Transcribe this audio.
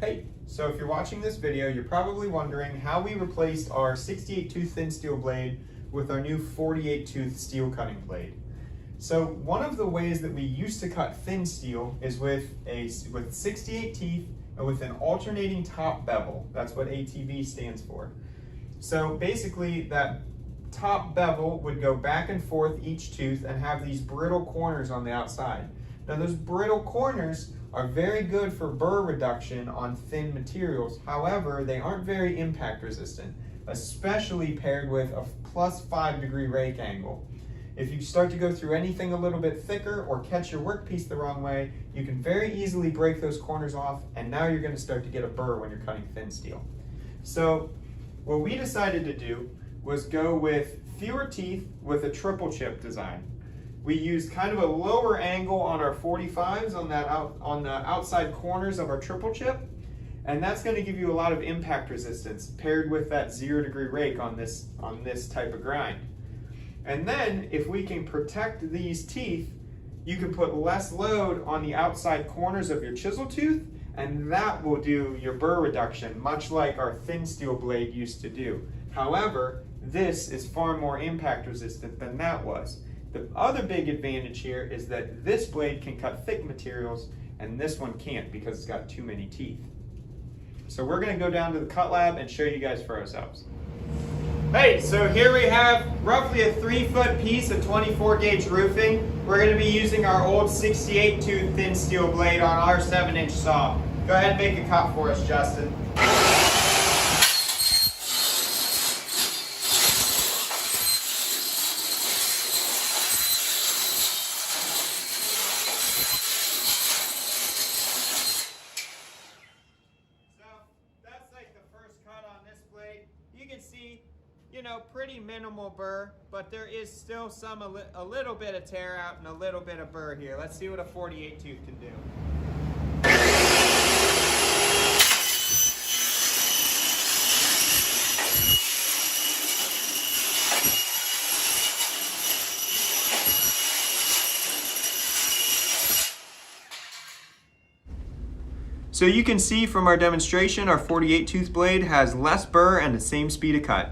Hey, so if you're watching this video, you're probably wondering how we replaced our 68 tooth thin steel blade with our new 48 tooth steel cutting blade. So one of the ways that we used to cut thin steel is with 68 teeth and with an alternating top bevel. That's what ATB stands for. So basically that top bevel would go back and forth each tooth and have these brittle corners on the outside. Now those brittle corners are very good for burr reduction on thin materials. However, they aren't very impact resistant, especially paired with a +5 degree rake angle. If you start to go through anything a little bit thicker or catch your workpiece the wrong way, you can very easily break those corners off, and now you're going to start to get a burr when you're cutting thin steel. So what we decided to do was go with fewer teeth with a triple chip design. We used kind of a lower angle on our 45s on the outside corners of our triple chip, and that's going to give you a lot of impact resistance paired with that 0 degree rake on this type of grind. And then if we can protect these teeth, you can put less load on the outside corners of your chisel tooth, and that will do your burr reduction, much like our thin steel blade used to do. However, this is far more impact resistant than that was. The other big advantage here is that this blade can cut thick materials and this one can't because it's got too many teeth. So we're going to go down to the cut lab and show you guys for ourselves. Hey, so here we have roughly a 3-foot piece of 24 gauge roofing. We're going to be using our old 68 tooth thin steel blade on our 7-inch saw. Go ahead and make a cut for us, Justin. You can see, pretty minimal burr, but there is still a little bit of tear out and a little bit of burr here. Let's see what a 48 tooth can do. So you can see from our demonstration, our 48 tooth blade has less burr and the same speed of cut.